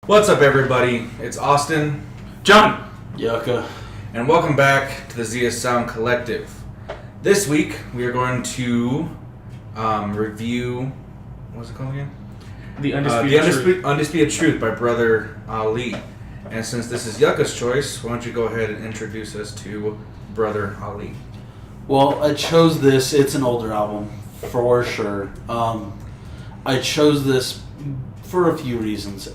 What's up, everybody? It's Austin, John, Yucca, and welcome back to the Zia Sound Collective. This week, we are going to review... What's it called again? The Undisputed Undisputed Truth by Brother Ali. And since this is Yucca's choice, why don't you go ahead and introduce us to Brother Ali? Well, I chose this. It's an older album, for sure. I chose this for a few reasons.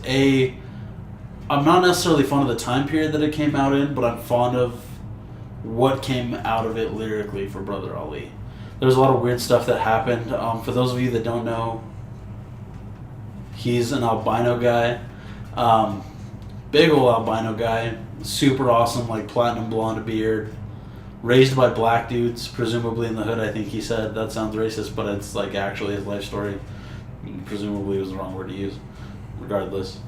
I'm not necessarily fond of the time period that it came out in, but I'm fond of what came out of it lyrically for Brother Ali. There's a lot of weird stuff that happened. For those of you that don't know, he's an albino guy. Big old albino guy. Super awesome, like platinum blonde beard. Raised by black dudes, presumably in the hood, I think he said. That sounds racist, but it's like actually his life story. Presumably was the wrong word to use, regardless.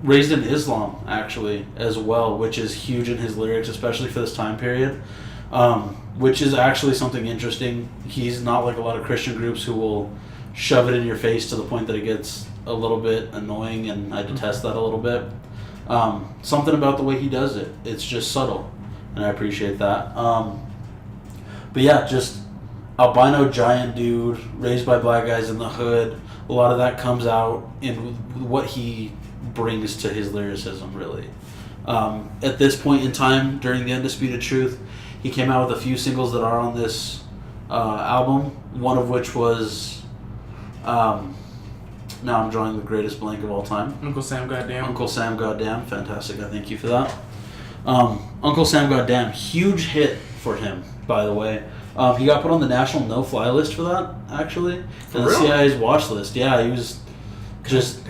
Raised in Islam, actually, as well, which is huge in his lyrics, especially for this time period, which is actually something interesting. He's not like a lot of Christian groups who will shove it in your face to the point that it gets a little bit annoying, and I detest that a little bit. Something about the way he does it, it's just subtle, and I appreciate that. But yeah, just albino giant dude, raised by black guys in the hood. A lot of that comes out in what he brings to his lyricism, really. At this point in time, during the Undisputed Truth, he came out with a few singles that are on this album, one of which was, now I'm drawing the greatest blank of all time. Uncle Sam Goddamn. Uncle Sam Goddamn, fantastic, I thank you for that. Uncle Sam Goddamn, huge hit for him, by the way. He got put on the national no-fly list for that, actually. And the CIA's watch list. Yeah, he was just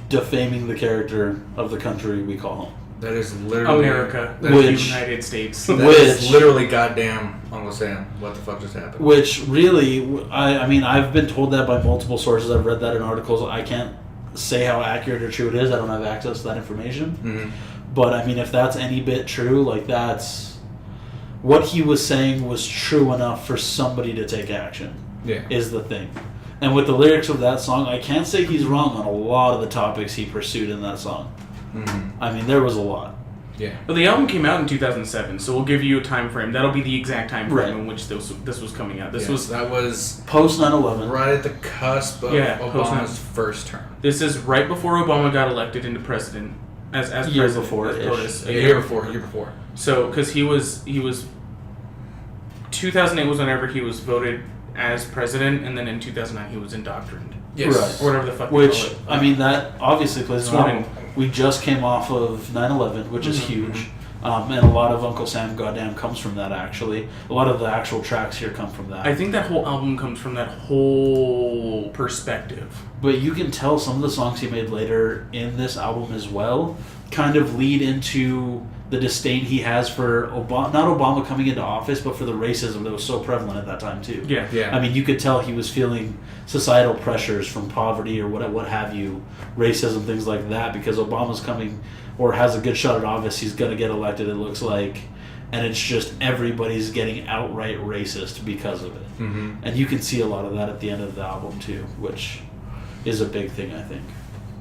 defaming the character of the country we call him. That is literally... America. The United States. That is literally goddamn Uncle Sam. What the fuck just happened? Which really, I mean, I've been told that by multiple sources. I've read that in articles. I can't say how accurate or true it is. I don't have access to that information. Mm-hmm. But, I mean, if that's any bit true, like, that's... What he was saying was true enough for somebody to take action, is the thing. And with the lyrics of that song, I can't say he's wrong on a lot of the topics he pursued in that song. Mm-hmm. I mean, there was a lot. Yeah. Well, the album came out in 2007, so we'll give you a time frame. That'll be the exact time frame in which this was coming out. That was post 9/11, right at the cusp of Obama's first term. This is right before Obama got elected into president as year president. Before, a year before. So, because he was 2008 was whenever he was voted as president, and then in 2009 he was indoctrined. Yes. Right. Or whatever the fuck Which, they call it. I mean, that obviously plays a role. We just came off of 9/11, which is huge. And a lot of Uncle Sam Goddamn comes from that, actually. A lot of the actual tracks here come from that. I think that whole album comes from that whole perspective. But you can tell some of the songs he made later in this album as well kind of lead into the disdain he has for not Obama coming into office, but for the racism that was so prevalent at that time too. Yeah. I mean, you could tell he was feeling societal pressures from poverty or what have you, racism, things like that, because Obama's coming or has a good shot at office. He's going to get elected, it looks like, and it's just everybody's getting outright racist because of it. Mm-hmm. And you can see a lot of that at the end of the album too, which is a big thing, I think.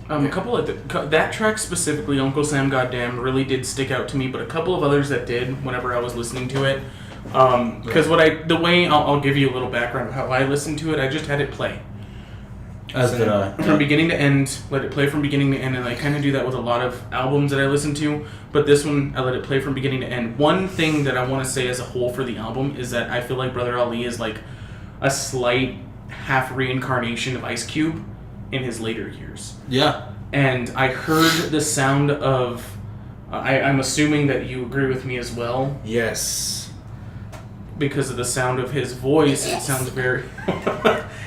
A couple of that track specifically, Uncle Sam Goddamn, really did stick out to me, but a couple of others that did whenever I was listening to it. Because I'll give you a little background of how I listened to it. I just had it play. As did I. From beginning to end, let it play from beginning to end, and I kind of do that with a lot of albums that I listen to, but this one, I let it play from beginning to end. One thing that I want to say as a whole for the album is that I feel like Brother Ali is like a slight half reincarnation of Ice Cube in his later years. Yeah. And I heard the sound of... I'm assuming that you agree with me as well. Yes. Because of the sound of his voice, it sounds very...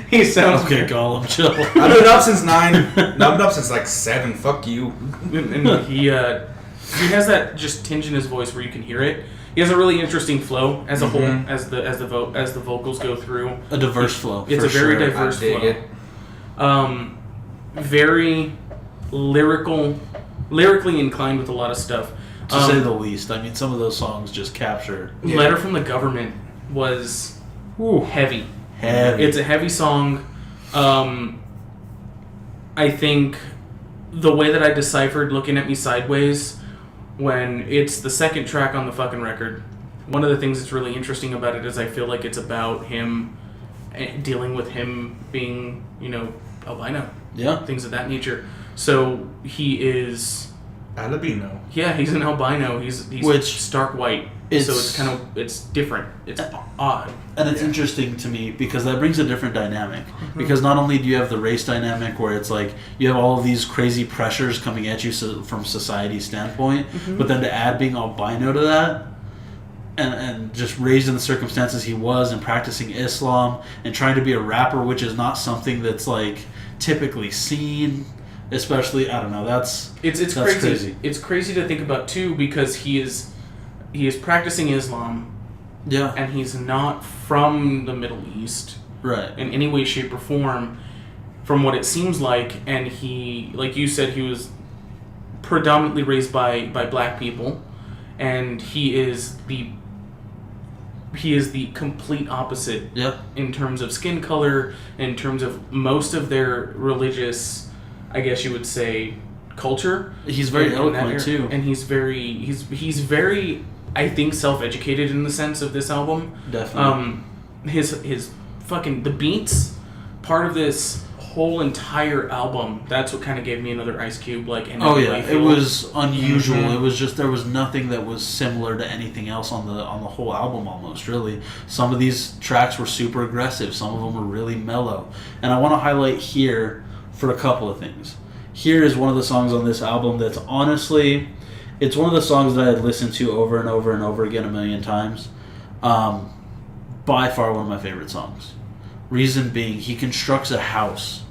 he sounds... Okay, Gollum, chill. I've been up since 9. No, I've been up since like 7. Fuck you. And he has that just tinge in his voice where you can hear it. He has a really interesting flow as a whole, as the vocals go through. A diverse flow. It's a very diverse flow. Very lyrically inclined with a lot of stuff. To say the least. I mean, some of those songs just capture. Letter from the Government was heavy. Heavy. It's a heavy song. I think the way that I deciphered Looking at Me Sideways, when it's the second track on the fucking record, one of the things that's really interesting about it is I feel like it's about him dealing with him being, albino. Yeah. Things of that nature. So he is... Albino. Yeah, he's an albino. He's stark white. So it's different. It's odd. And it's interesting to me because that brings a different dynamic. Mm-hmm. Because not only do you have the race dynamic where it's like you have all of these crazy pressures coming at you from society's standpoint, but then to add being albino to that, and just raised in the circumstances he was and practicing Islam and trying to be a rapper, which is not something that's like typically seen. Especially, I don't know. That's crazy. It's crazy to think about too because he is practicing Islam. Yeah. And he's not from the Middle East. Right. In any way, shape, or form, from what it seems like. And he, like you said, he was predominantly raised by black people, and he is the complete opposite. Yep. In terms of skin color, in terms of most of their religious, I guess you would say, culture. He's very eloquent too, and he's very, I think, self-educated in the sense of this album. Definitely. His fucking the beats, part of this whole entire album. That's what kind of gave me another Ice Cube like. It was unusual. Mm-hmm. It was just there was nothing that was similar to anything else on the whole album. Almost really, some of these tracks were super aggressive. Some of them were really mellow, and I want to highlight here for a couple of things. Here is one of the songs on this album that's honestly, it's one of the songs that I'd listened to over and over and over again a million times. By far one of my favorite songs. Reason being, he constructs a house,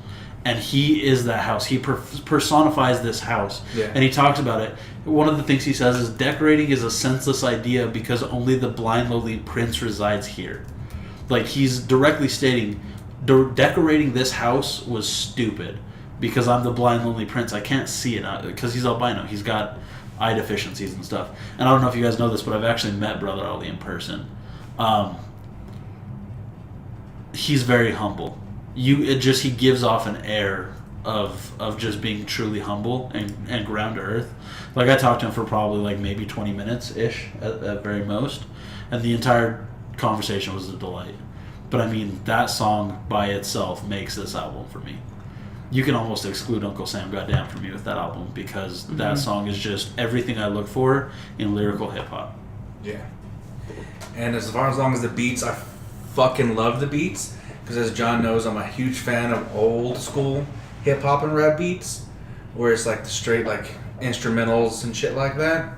and he is that house. He personifies this house, and he talks about it. One of the things he says is, decorating is a senseless idea because only the blind lowly prince resides here. Like, he's directly stating, decorating this house was stupid because I'm the blind lonely prince. I can't see it because he's albino. He's got eye deficiencies and stuff. And I don't know if you guys know this, but I've actually met Brother Ali in person. He's very humble. He gives off an air of just being truly humble and ground to earth. Like, I talked to him for probably like maybe 20 minutes ish at very most, and the entire conversation was a delight. But I mean, that song by itself makes this album for me. You can almost exclude Uncle Sam Goddamn from me with that album because that song is just everything I look for in lyrical hip hop. Yeah. And as long as the beats, I fucking love the beats because, as John knows, I'm a huge fan of old school hip hop and rap beats where it's like the straight like instrumentals and shit like that.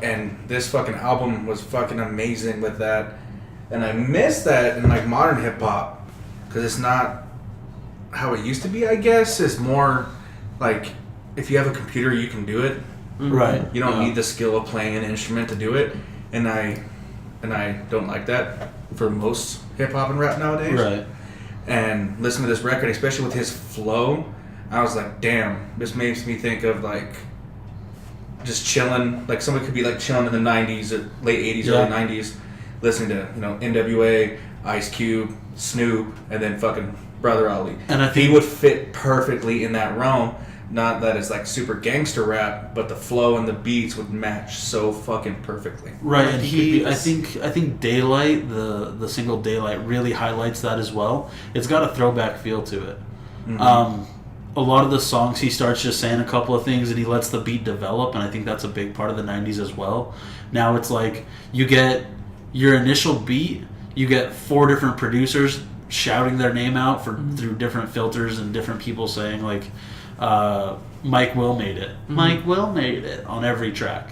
And this fucking album was fucking amazing with that. And I miss that in like modern hip hop because it's not how it used to be, I guess. It's more like if you have a computer, you can do it. Right. You don't need the skill of playing an instrument to do it. And I don't like that for most hip hop and rap nowadays. Right. And listening to this record, especially with his flow, I was like, damn, this makes me think of like just chilling. Like somebody could be like chilling in the 90s or late 80s, early 90s, listening to, NWA, Ice Cube, Snoop, and then fucking Brother Ali. And I think he would fit perfectly in that realm. Not that it's like super gangster rap, but the flow and the beats would match so fucking perfectly. Right, and I think Daylight, the single Daylight, really highlights that as well. It's got a throwback feel to it. Mm-hmm. A lot of the songs he starts just saying a couple of things and he lets the beat develop, and I think that's a big part of the 90s as well. Now it's like you get your initial beat, you get 4 different producers shouting their name out through different filters and different people saying like Mike Will made it. Mm-hmm. Mike Will made it on every track.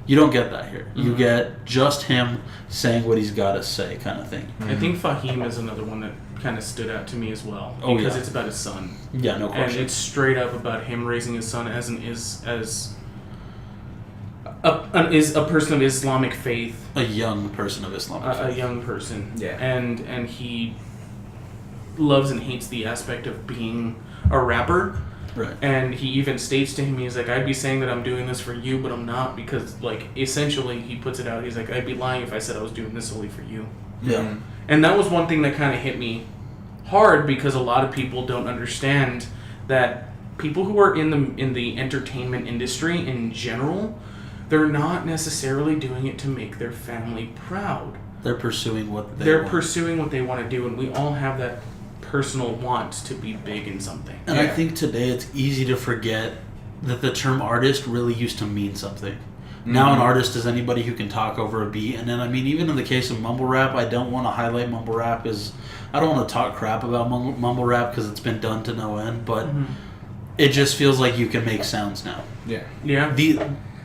You don't get that here. Mm-hmm. You get just him saying what he's got to say kind of thing. Mm-hmm. I think Fahim is another one that kind of stood out to me as well because it's about his son. Yeah, no question. And it's straight up about him raising his son as a person of Islamic faith. A young person of Islamic faith. A young person. Yeah. And he loves and hates the aspect of being a rapper. Right. And he even states to him, he's like, I'd be saying that I'm doing this for you, but I'm not, because, like, essentially, he puts it out, he's like, I'd be lying if I said I was doing this solely for you. Yeah. Mm-hmm. And that was one thing that kind of hit me hard, because a lot of people don't understand that people who are in the entertainment industry in general, they're not necessarily doing it to make their family proud. They're pursuing what they want. Pursuing what they want to do, and we all have that personal want to be big in something. And I think today it's easy to forget that the term artist really used to mean something. Now an artist is anybody who can talk over a beat. And then, I mean, even in the case of mumble rap, I don't want to highlight mumble rap as... I don't want to talk crap about mumble rap because it's been done to no end, but it just feels like you can make sounds now. Yeah. Yeah.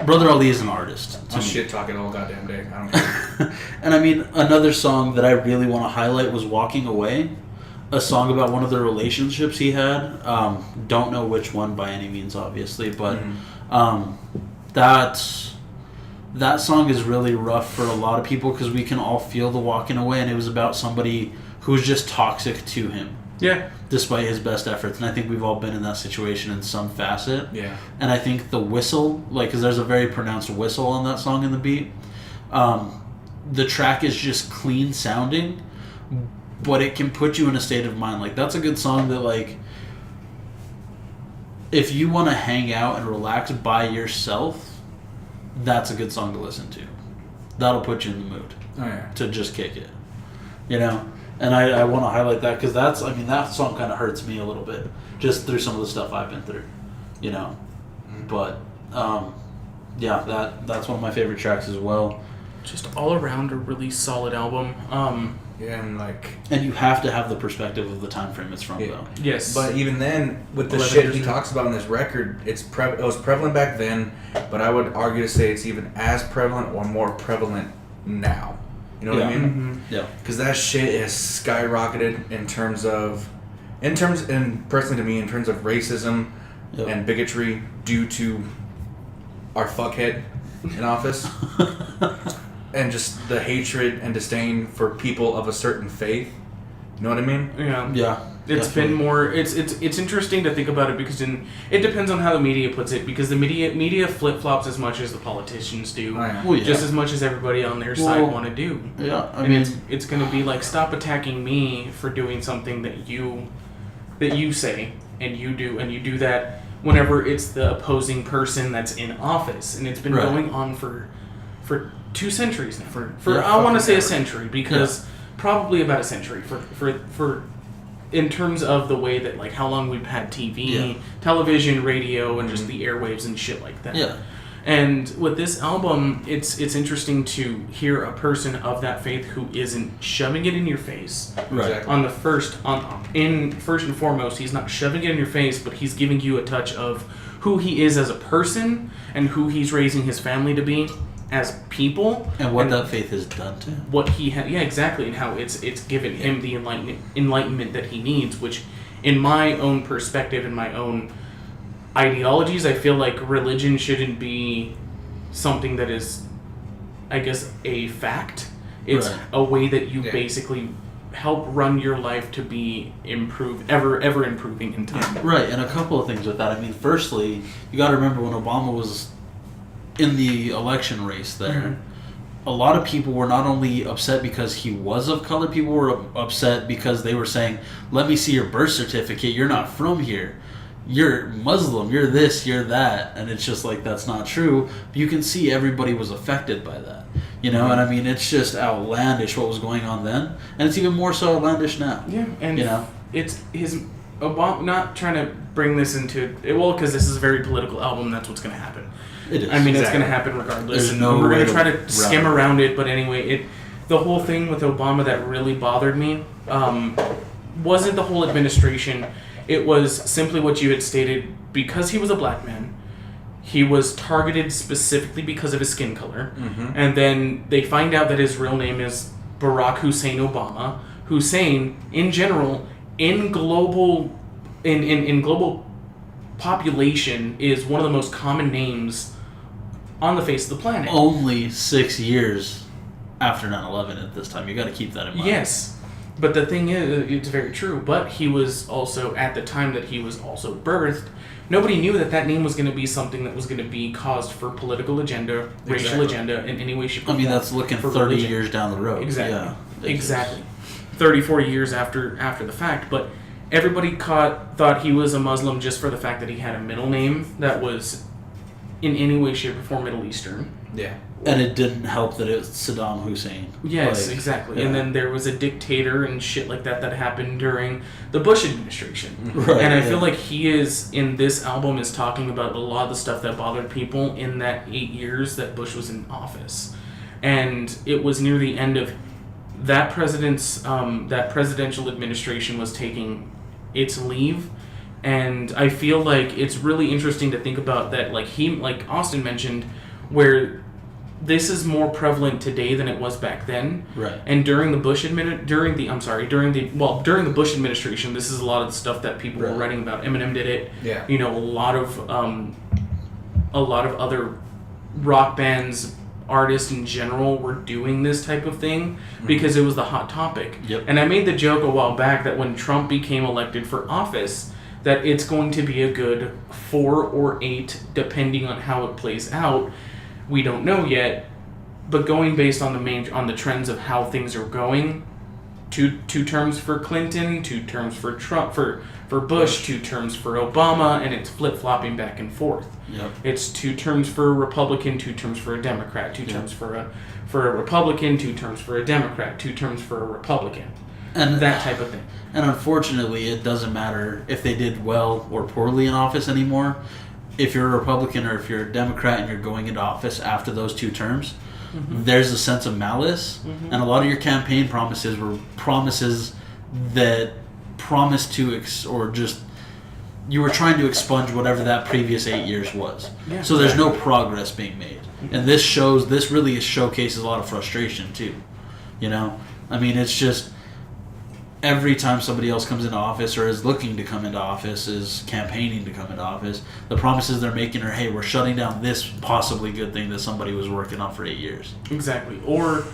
Brother Ali is an artist. I'll shit talking all goddamn day. I don't care. And I mean, another song that I really want to highlight was Walking Away, a song about one of the relationships he had. Don't know which one by any means, obviously, but that song is really rough for a lot of people because we can all feel the walking away, and it was about somebody who was just toxic to him. Yeah. Despite his best efforts. And I think we've all been in that situation in some facet. Yeah. And I think the whistle, because there's a very pronounced whistle on that song in the beat, the track is just clean sounding, but it can put you in a state of mind. Like, that's a good song that, like, if you want to hang out and relax by yourself, that's a good song to listen to. That'll put you in the mood to just kick it, you know. And I want to highlight that because that song kind of hurts me a little bit just through some of the stuff I've been through, you know. But that's one of my favorite tracks as well. Just all around a really solid album. And you have to have the perspective of the time frame it's from, though. Yes. But even then, with the shit he talks about in this record, it was prevalent back then, but I would argue to say it's even as prevalent or more prevalent now. You know what I mean? Mm-hmm. Yeah. Because that shit has skyrocketed in terms of personally to me, in terms of racism and bigotry due to our fuckhead in office. And just the hatred and disdain for people of a certain faith. You know what I mean? Yeah. Yeah. It's been more... It's interesting to think about it because it depends on how the media puts it, because the media flip-flops as much as the politicians do. Just as much as everybody on their side want to do. Yeah. I mean, it's going to be like, stop attacking me for doing something that you say and you do that whenever it's the opposing person that's in office. And it's been going on for 2 centuries now. I want to say a century because probably about a century for in terms of the way that, like, how long we've had TV, television, radio, and just the airwaves and shit like that. Yeah. And with this album, it's interesting to hear a person of that faith who isn't shoving it in your face. Right. First and foremost, he's not shoving it in your face, but he's giving you a touch of who he is as a person and who he's raising his family to be as people, and what that faith has done to him. What he exactly, and how it's given him the enlightenment that he needs. Which, in my own perspective and my own ideologies, I feel like religion shouldn't be something that is, I guess, a fact. It's a way that you basically help run your life to be ever improving in time. Right, and a couple of things with that. I mean, firstly, you got to remember when Obama was in the election race there, a lot of people were not only upset because he was of color, people were upset because they were saying, let me see your birth certificate, you're not from here, you're Muslim, you're this, you're that, and it's just like, that's not true. But you can see everybody was affected by that, you know, and I mean, it's just outlandish what was going on then, and it's even more so outlandish now. Yeah, and you know, it's his Obama, not trying to bring this into it, well, because this is a very political album, that's what's going to happen. It is. I mean, it's going to happen regardless. There's no we're going way to try to around skim around it, but anyway, the whole thing with Obama that really bothered me wasn't the whole administration. It was simply what you had stated. Because he was a black man, he was targeted specifically because of his skin color. And then they find out that his real name is Barack Hussein Obama. Hussein, in general, in global population, is one of the most common names on the face of the planet. Only 6 years after 9/11 at this time. You got to keep that in mind. Yes. But the thing is, it's very true. But he was also, at the time that he was also birthed, nobody knew that name was going to be something that was going to be caused for political agenda, racial agenda, in any way, shape, or form. I mean, that's looking 30 years down the road. Exactly. Yeah, exactly. 30, 40 years after the fact. But everybody thought he was a Muslim just for the fact that he had a middle name that was in any way, shape, or form Middle Eastern. Yeah. And it didn't help that it was Saddam Hussein. Yes, exactly. Yeah. And then there was a dictator and shit like that happened during the Bush administration. Right, and I feel like he is, in this album, is talking about a lot of the stuff that bothered people in that 8 years that Bush was in office. And it was near the end of that that presidential administration was taking its leave. And I feel like it's really interesting to think about that, like Austin mentioned, where this is more prevalent today than it was back then. Right. And during the Bush during the Bush administration, this is a lot of the stuff that people were writing about. Eminem did it. Yeah. You know, a lot of other rock bands, artists in general were doing this type of thing because it was the hot topic. Yep. And I made the joke a while back that when Trump became elected for office, that it's going to be a good 4 or 8, depending on how it plays out. We don't know yet, but going based on the trends of how things are going, two terms for Clinton, 2 terms for Trump, for Bush, 2 terms for Obama, and it's flip-flopping back and forth. Yep. It's 2 terms for a Republican, 2 terms for a Democrat, 2 terms for a Republican, 2 terms for a Democrat, 2 terms for a Republican, and that type of thing. And unfortunately, it doesn't matter if they did well or poorly in office anymore. If you're a Republican or if you're a Democrat and you're going into office after those 2 terms, there's a sense of malice. And a lot of your campaign promises were promises that promised to, you were trying to expunge whatever that previous 8 years was. Yeah, so there's no progress being made. And this really showcases a lot of frustration too. You know? I mean, it's just, every time somebody else comes into office or is looking to come into office, is campaigning to come into office, the promises they're making are, hey, we're shutting down this possibly good thing that somebody was working on for 8 years. Exactly. Or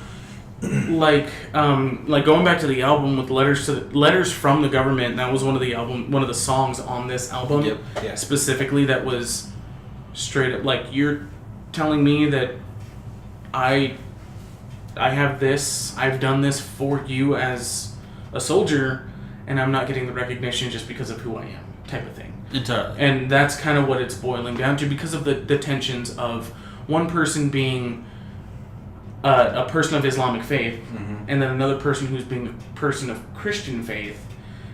like going back to the album with letters from the government. That was one of the songs on this album. Yep. Yeah. Specifically, that was straight up like, you're telling me that I have this, I've done this for you as a soldier, and I'm not getting the recognition just because of who I am, type of thing. Entirely. And that's kind of what it's boiling down to, because of the tensions of one person being a person of Islamic faith, and then another person who's being a person of Christian faith,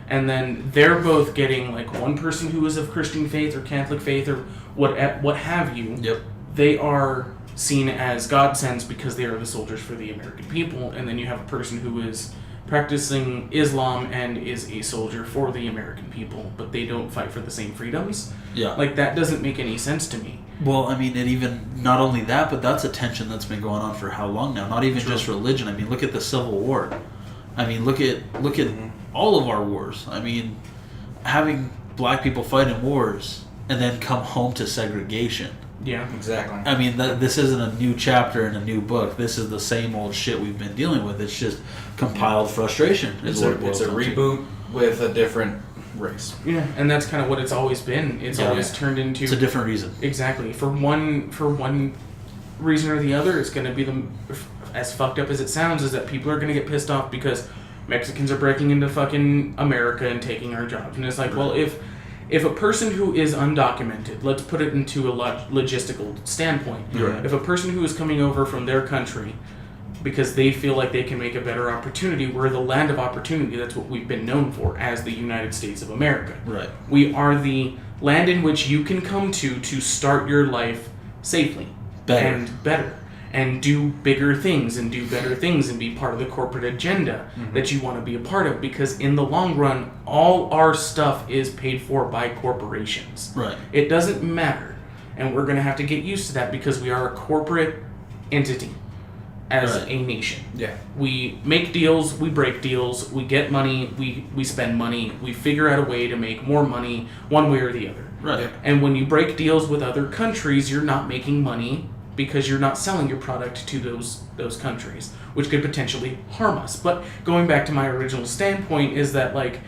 and then they're both getting, like, one person who is of Christian faith or Catholic faith or what have you. Yep. They are seen as godsends because they are the soldiers for the American people, and then you have a person who is practicing Islam and is a soldier for the American people, but they don't fight for the same freedoms. Yeah. Like, that doesn't make any sense to me. Well, I mean, not only that, but that's a tension that's been going on for how long now? Not even just religion. I mean, look at the Civil War. I mean, look at all of our wars. I mean, having black people fight in wars and then come home to segregation. Yeah, exactly. I mean, this isn't a new chapter in a new book. This is the same old shit we've been dealing with. It's just compiled frustration. It's a reboot with a different race. Yeah, and that's kind of what it's always been. It's always turned into... It's a different reason. Exactly. For one reason or the other, it's going to be as fucked up as it sounds, is that people are going to get pissed off because Mexicans are breaking into fucking America and taking our jobs. And it's like, well, if a person who is undocumented, let's put it into a logistical standpoint. Right. If a person who is coming over from their country because they feel like they can make a better opportunity, we're the land of opportunity. That's what we've been known for as the United States of America. Right. We are the land in which you can come to start your life safely. Better. And do bigger things and do better things and be part of the corporate agenda that you want to be a part of, because in the long run, all our stuff is paid for by corporations. Right. It doesn't matter. And we're going to have to get used to that because we are a corporate entity as a nation. Yeah. We make deals, we break deals, we get money, we spend money, we figure out a way to make more money one way or the other. Right. And when you break deals with other countries, you're not making money because you're not selling your product to those countries, which could potentially harm us. But going back to my original standpoint is that, like,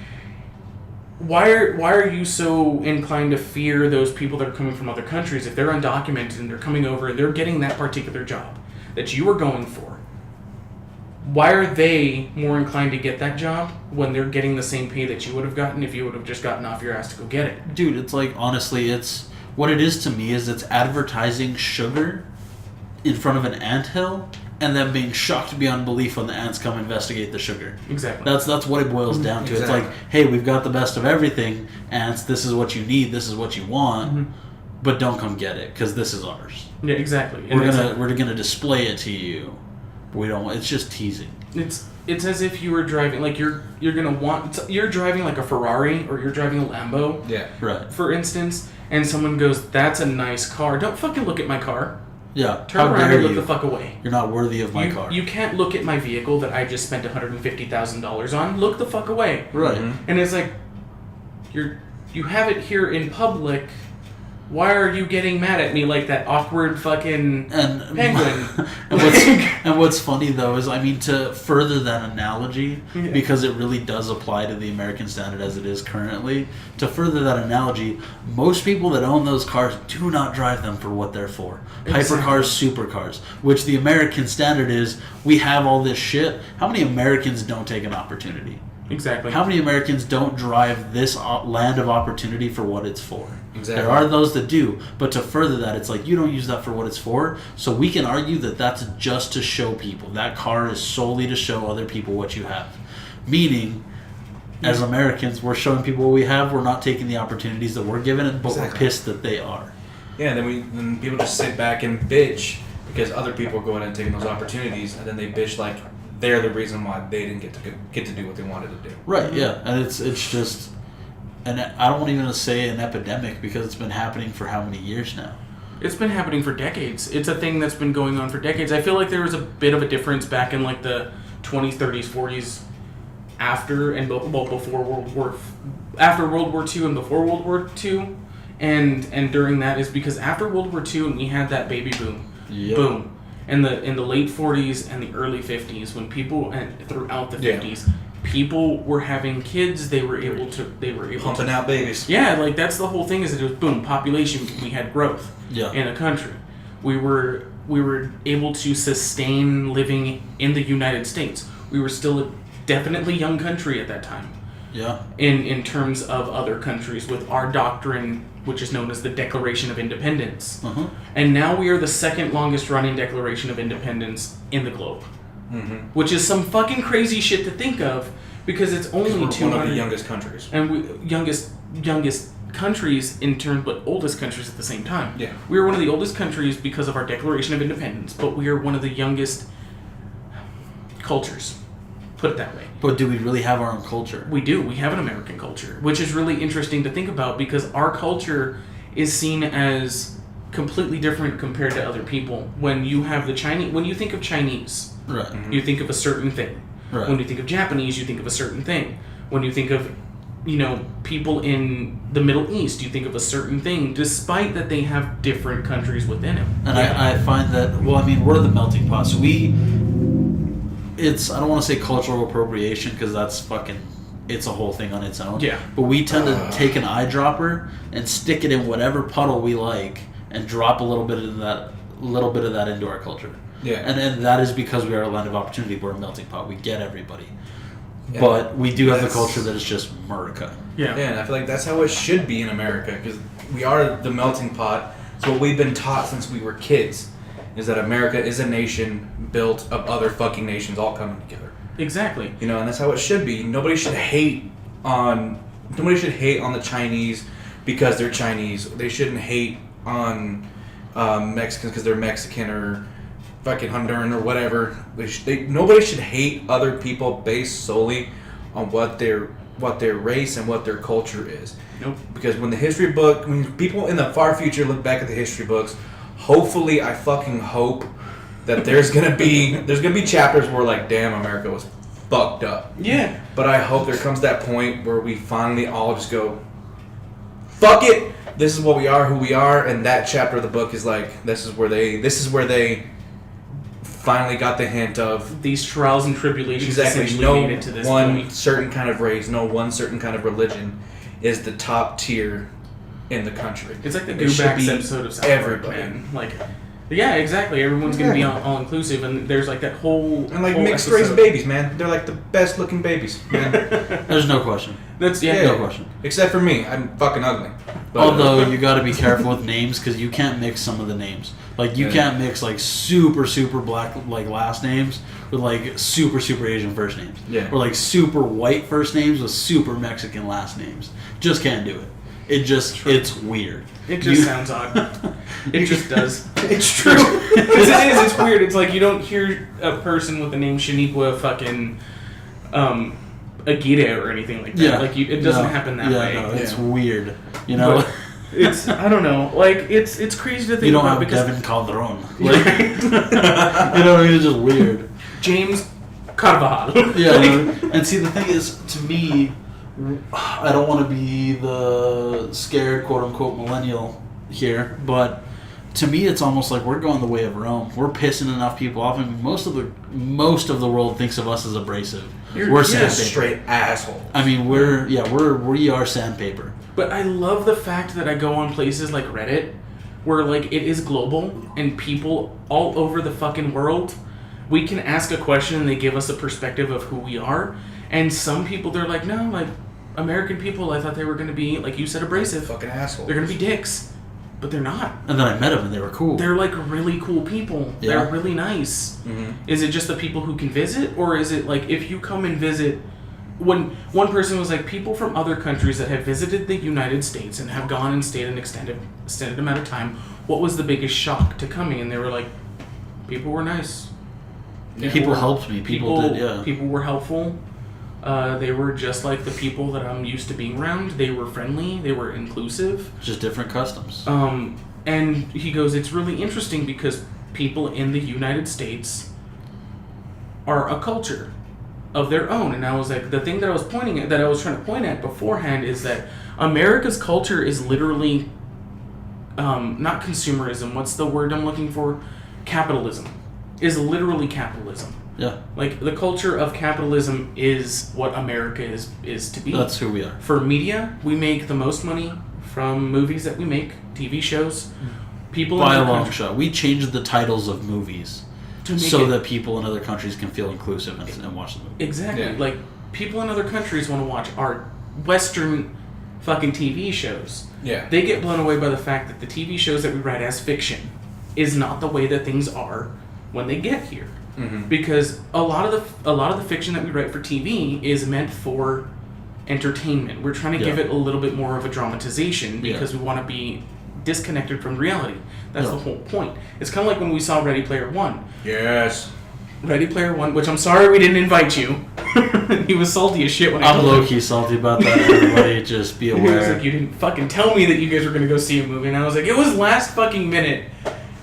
why are you so inclined to fear those people that are coming from other countries if they're undocumented and they're coming over and they're getting that particular job that you were going for? why are they more inclined to get that job when they're getting the same pay that you would have gotten if you would have just gotten off your ass to go get it? Dude, it's like, honestly, it's what it is to me is it's advertising sugar in front of an anthill and then being shocked beyond belief when the ants come investigate the sugar. Exactly. That's what it boils down to. Exactly. It's like, hey, we've got the best of everything, ants, this is what you need, this is what you want, but don't come get it because this is ours. Yeah, exactly. And We're gonna display it to you. We don't. It's just teasing. It's as if you were driving, like you're driving like a Ferrari or you're driving a Lambo. Yeah. Right. For instance, and someone goes, "That's a nice car." Don't fucking look at my car. Yeah. Turn around and look the fuck away. You're not worthy of my car. You can't look at my vehicle that I just spent $150,000 on. Look the fuck away. Right. Mm-hmm. And it's like, you have it here in public. Why are you getting mad at me like that awkward fucking penguin? and what's funny though is, I mean, to further that analogy, because it really does apply to the American standard as it is currently, to further that analogy, most people that own those cars do not drive them for what they're for. Exactly. Hypercars, supercars, which the American standard is, we have all this shit. How many Americans don't take an opportunity? Exactly. How many Americans don't drive this land of opportunity for what it's for? Exactly. There are those that do, but to further that, it's like, you don't use that for what it's for, so we can argue that that's just to show people. That car is solely to show other people what you have. Meaning, as Americans, we're showing people what we have, we're not taking the opportunities that we're given, but we're pissed that they are. Yeah, then people just sit back and bitch because other people are going and taking those opportunities, and then they bitch like they're the reason why they didn't get to do what they wanted to do. Right, yeah. And it's just, and I don't even want to say an epidemic because it's been happening for how many years now? It's been happening for decades. It's a thing that's been going on for decades. I feel like there was a bit of a difference back in like the 20s, 30s, 40s, after and before World War II and before World War II, and during that is because after World War II and we had that baby boom, boom. In the late 40s and the early 50s, when people, and throughout the 50s, people were having kids. They were able pumping out babies. Yeah, like that's the whole thing. Is it was boom, population. We had growth in a country. We were able to sustain living in the United States. We were still a definitely young country at that time. Yeah. In terms of other countries, with our doctrine, which is known as the Declaration of Independence. Uh-huh. And now we are the second longest running Declaration of Independence in the globe. Mm-hmm. Which is some fucking crazy shit to think of, because it's only we're 200... one of the youngest countries. And youngest countries in terms, but oldest countries at the same time. Yeah. We are one of the oldest countries because of our Declaration of Independence, but we are one of the youngest cultures. Put it that way. But do we really have our own culture? We do. We have an American culture, which is really interesting to think about because our culture is seen as completely different compared to other people. When you have when you think of Chinese, right, you think of a certain thing. Right. When you think of Japanese, you think of a certain thing. When you think of, people in the Middle East, you think of a certain thing, despite that they have different countries within it. And I find that, we're the melting pot. So I don't want to say cultural appropriation because that's it's a whole thing on its own. Yeah. But we tend to take an eyedropper and stick it in whatever puddle we like and drop a little bit of that into our culture. Yeah. And that is because we are a land of opportunity. We're a melting pot. We get everybody. Yeah, but we do have the culture that is just America. Yeah. Yeah, and I feel like that's how it should be in America because we are the melting pot. It's what we've been taught since we were kids. Is that America is a nation built of other fucking nations all coming together. Exactly. And that's how it should be. Nobody should hate on the Chinese because they're Chinese. They shouldn't hate on Mexicans because they're Mexican or fucking Honduran or whatever. Nobody should hate other people based solely on what their race and what their culture is. Nope. Because when people in the far future look back at the history books, hopefully, I fucking hope that there's gonna be chapters where like, damn, America was fucked up. Yeah. But I hope there comes that point where we finally all just go, fuck it. This is what we are, who we are, and that chapter of the book is like, this is where they finally got the hint of these trials and tribulations. Exactly. Made it to this point. Certain kind of race, no one certain kind of religion is the top tier in the country. It's like the Goobacks episode of South Park, man. Like, Yeah, exactly. Everyone's gonna be all inclusive, and there's like that whole and like whole mixed episode. race babies, man. They're like the best looking babies, man. There's no question. That's No question. Except for me, I'm fucking ugly. But, Although you got to be careful with names because you can't mix some of the names. Like you can't mix like super black like last names with like super Asian first names. Yeah. Or like super white first names with super Mexican last names. Just can't do it. It's weird. It just sounds odd. It just does. It's true. Because it is. It's weird. It's like you don't hear a person with the name Shaniqua fucking Agita or anything like that. Yeah. Like it doesn't happen that way. No, it's weird. You know. But it's I don't know. Like it's crazy to think You don't about have because Devin Calderon. Like, you know, it's just weird. James Carvajal. Yeah, and see the thing is, to me, I don't want to be the scared quote unquote millennial here, but to me, it's almost like we're going the way of Rome. We're pissing enough people off, and most of the world thinks of us as abrasive. We're sandpaper. Straight asshole. I mean, we are sandpaper. But I love the fact that I go on places like Reddit, where like it is global and people all over the fucking world, we can ask a question and they give us a perspective of who we are. And some people, they're like, no, like American people, I thought they were going to be, like you said, abrasive. Fucking asshole. They're going to be dicks. But they're not. And then I met them and they were cool. They're like really cool people. Yeah. They're really nice. Mm-hmm. Is it just the people who can visit? Or is it like if you come and visit... When one person was like, people from other countries that have visited the United States and have gone and stayed an extended amount of time, what was the biggest shock to coming? And they were like, people were nice. People helped me. People did, yeah. People were helpful. They were just like the people that I'm used to being around. They were friendly. They were inclusive. Just different customs. And he goes, it's really interesting because people in the United States are a culture of their own. And I was like, the thing that I was trying to point at beforehand is that America's culture is literally not consumerism. What's the word I'm looking for? Capitalism. Is literally capitalism. Yeah. Like the culture of capitalism is what America is to be. That's who we are. For media, we make the most money from movies that we make, TV shows. People By in a long country, shot. We changed the titles of movies so that people in other countries can feel inclusive and watch the movie. Exactly. Yeah. Like people in other countries want to watch our Western fucking TV shows. Yeah. They get blown away by the fact that the TV shows that we write as fiction is not the way that things are when they get here. Mm-hmm. Because a lot of the fiction that we write for TV is meant for entertainment. We're trying to give it a little bit more of a dramatization because we want to be disconnected from reality. That's the whole point. It's kind of like when we saw Ready Player One. Yes. Ready Player One, which I'm sorry we didn't invite you. He was salty as shit when I I'm told him. low-key salty about that. Everybody just be He was aware. like, you didn't fucking tell me that you guys were going to go see a movie. And I was like, it was last fucking minute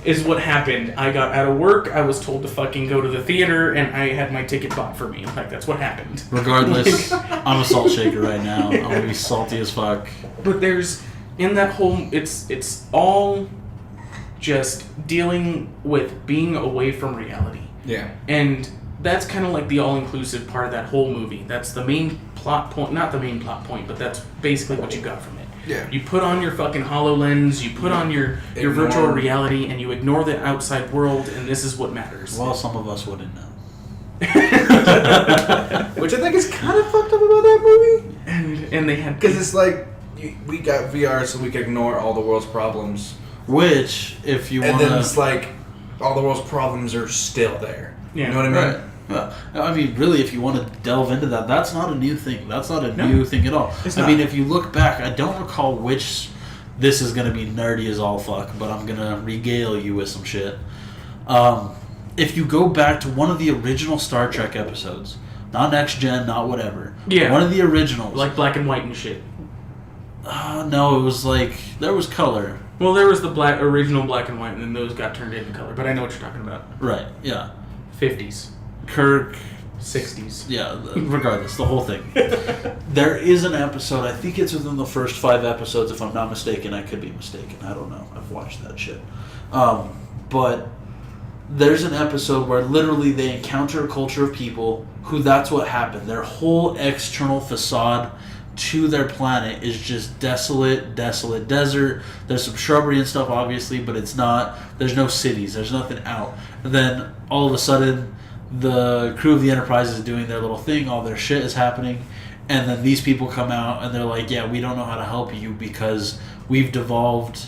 is what happened. I got out of work. I was told to fucking go to the theater, and I had my ticket bought for me. In fact, that's what happened. Regardless, I'm a salt shaker right now. I'm going to be salty as fuck. But there's, in that whole, it's all just dealing with being away from reality. Yeah. And that's kind of like the all-inclusive part of that whole movie. That's the main plot point, not the main plot point, but that's basically what you got from it. Yeah. You put on your fucking HoloLens, you put on your virtual reality, and you ignore the outside world, and this is what matters. Well, some of us wouldn't know. Which I think is kind of fucked up about that movie. And they had... Because it's like, we got VR so we can ignore all the world's problems. Which, if you want to... And then it's like, all the world's problems are still there. Yeah. You know what I mean? Right. Yeah. I mean, really, if you want to delve into that, that's not a new thing. That's not a new thing at all. It's I not. mean, if you look back, I don't recall which... This is going to be nerdy as all fuck, but I'm going to regale you with some shit. If you go back to one of the original Star Trek episodes, not Next Gen, not whatever. Yeah. One of the originals. Like black and white and shit. No, it was like... There was color. Well, there was the original black and white, and then those got turned into color. But I know what you're talking about. Right, yeah. 50s. Kirk... 60s. Yeah, regardless, the whole thing. There is an episode, I think it's within the first 5 episodes, if I'm not mistaken. I could be mistaken. I don't know. I've watched that shit. But there's an episode where literally they encounter a culture of people who that's what happened. Their whole external facade to their planet is just desolate desert. There's some shrubbery and stuff, obviously, but there's no cities. There's nothing out. And then all of a sudden, the crew of the Enterprise is doing their little thing. All their shit is happening. And then these people come out and they're like, yeah, we don't know how to help you because we've devolved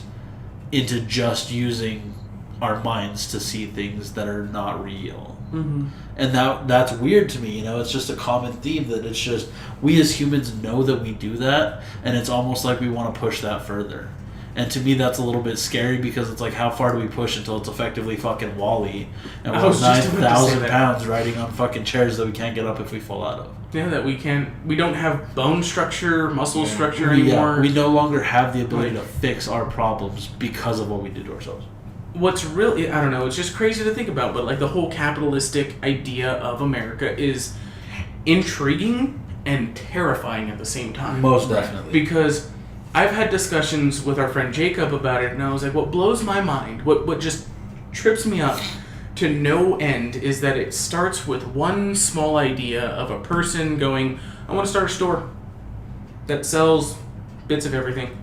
into just using our minds to see things that are not real. Mm-hmm. And that's weird to me. It's just a common theme that it's just we as humans know that we do that, and it's almost like we want to push that further. And to me, that's a little bit scary because it's like, how far do we push until it's effectively fucking WALL-E and we're 9,000 pounds riding on fucking chairs that we can't get up if we fall out of? Yeah, that we don't have bone structure, muscle structure anymore. Yeah, we no longer have the ability to fix our problems because of what we did to ourselves. What's really, I don't know, it's just crazy to think about, but like the whole capitalistic idea of America is intriguing and terrifying at the same time. Most definitely. Because I've had discussions with our friend Jacob about it, and I was like, what blows my mind, what just trips me up to no end is that it starts with one small idea of a person going, I want to start a store that sells bits of everything.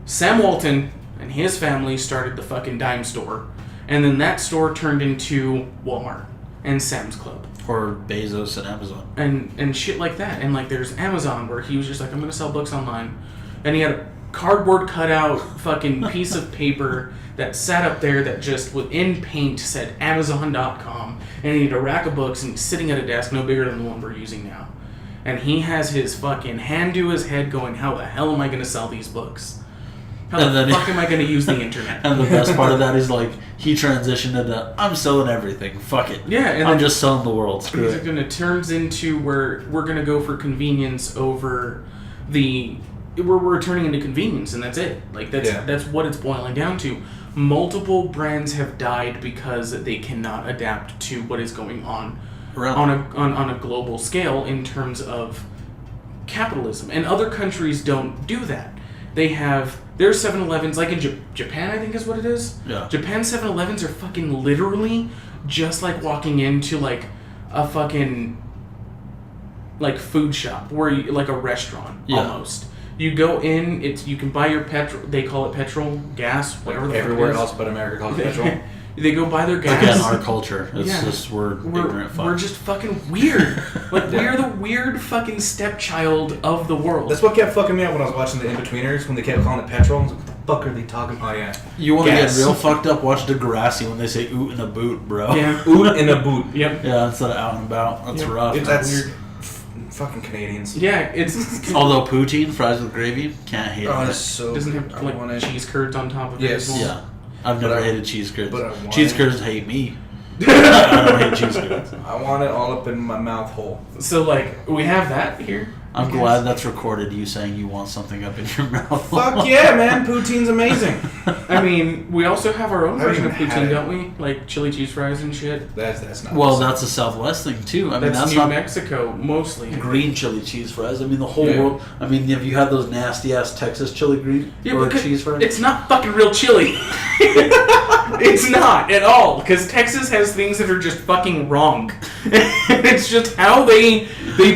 Sam Walton and his family started the fucking dime store, and then that store turned into Walmart and Sam's Club. Or Bezos and Amazon. And shit like that. And like there's Amazon where he was just like, I'm going to sell books online. And he had a cardboard cutout fucking piece of paper that sat up there that just within paint said Amazon.com. And he had a rack of books and he's sitting at a desk no bigger than the one we're using now. And he has his fucking hand to his head going, how the hell am I going to sell these books? How the fuck am I going to use the internet? And the best part of that is like he transitioned into, I'm selling everything. Fuck it. Yeah, and I'm just selling the world. Screw it. It turns into where we're going to go for convenience over we're turning into convenience, and that's it. Like that's what it's boiling down to. Multiple brands have died because they cannot adapt to what is going on on a global scale in terms of capitalism. And other countries don't do that. They have their 7-Elevens, like in Japan, I think is what it is. Yeah. Japan's 7-Elevens are fucking literally just like walking into like a fucking like food shop where like a restaurant almost. You go in, you can buy your petrol. They call it petrol, gas, whatever. Like everywhere else but America calls it petrol. They go buy their gas. Again, our culture. It's just we're ignorant fucks. We're just fucking weird. Like we're the weird fucking stepchild of the world. That's what kept fucking me up when I was watching the In-Betweeners when they kept calling it petrol. I was like, what the fuck are they talking about? Oh yeah. You want to get real fucked up? Watch Degrassi when they say "oot in a boot," bro. Yeah. Oot in a boot. Yep. Yeah, instead of out and about. That's rough. That's weird. Fucking Canadians. Yeah, it's. Although poutine, fries with gravy, can't hate it. It's so doesn't good. have like cheese curds on top of it. Yes. As well. Yeah. I've never hated cheese curds. But Cheese curds hate me. I don't hate cheese curds. I want it all up in my mouth hole. So like we have that here. I'm glad that's recorded. You saying you want something up in your mouth. Fuck yeah, man! Poutine's amazing. I mean, we also have our own I version of haven't had poutine, it. don't we? Like chili cheese fries and shit. That's not. Well, that's a Southwest thing too. I mean, that's New not Mexico mostly. green chili cheese fries. I mean, the whole world. I mean, have you had those nasty ass Texas chili green or cheese fries? It's not fucking real chili. It's not at all, because Texas has things that are just fucking wrong. It's just how they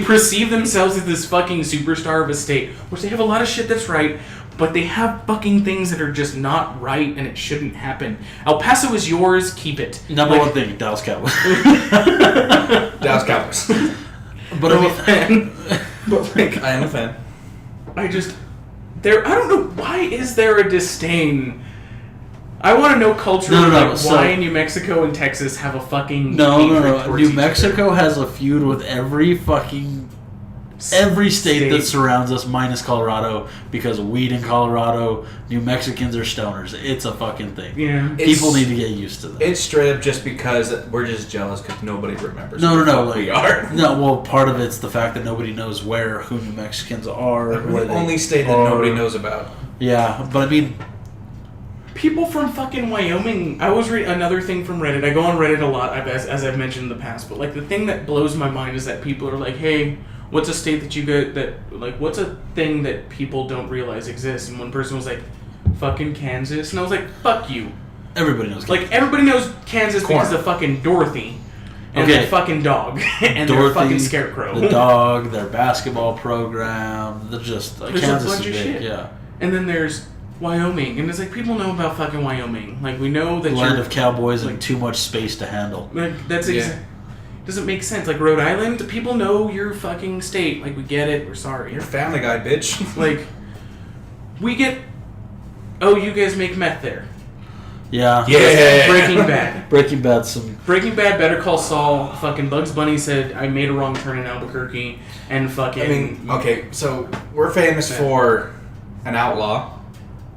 perceive themselves as this fucking superstar of a state, which they have a lot of shit that's right, but they have fucking things that are just not right, and it shouldn't happen. El Paso is yours, keep it. Number one thing, Dallas Cowboys. Dallas Cowboys. But I'm a fan. But like, I am a fan. I don't know, why is there a disdain? I want to know culturally why New Mexico and Texas have a fucking No. New Mexico has a feud with every state that surrounds us minus Colorado because weed in Colorado, New Mexicans are stoners. It's a fucking thing. Yeah. People need to get used to that. It's straight up just because we're just jealous because nobody remembers. No. Like, we are. No, well, part of it's the fact that nobody knows who New Mexicans are. We're the only state that nobody knows about. Yeah, but I mean, people from fucking Wyoming. I was reading another thing from Reddit. I go on Reddit a lot, as I've mentioned in the past. But like the thing that blows my mind is that people are like, "Hey, what's a state that you get what's a thing that people don't realize exists?" And one person was like, "Fucking Kansas," and I was like, "Fuck you." everybody knows. Like everybody knows Kansas because of fucking Dorothy. and their fucking dog, and their fucking scarecrow. The dog, their basketball program, they're just there's Kansas a bunch is of big, shit. yeah. And then there's Wyoming, and it's like people know about fucking Wyoming. Like we know that Land you're of cowboys like, and too much space to handle. Like that's doesn't make sense. Like Rhode Island, people know your fucking state. Like we get it. We're sorry. You're Family Guy, bitch. Like we get. Oh, you guys make meth there. Yeah. Yeah. Breaking Bad. Breaking Bad, Better Call Saul. Fucking Bugs Bunny said I made a wrong turn in Albuquerque, and fucking. I mean, okay, so we're famous for an outlaw.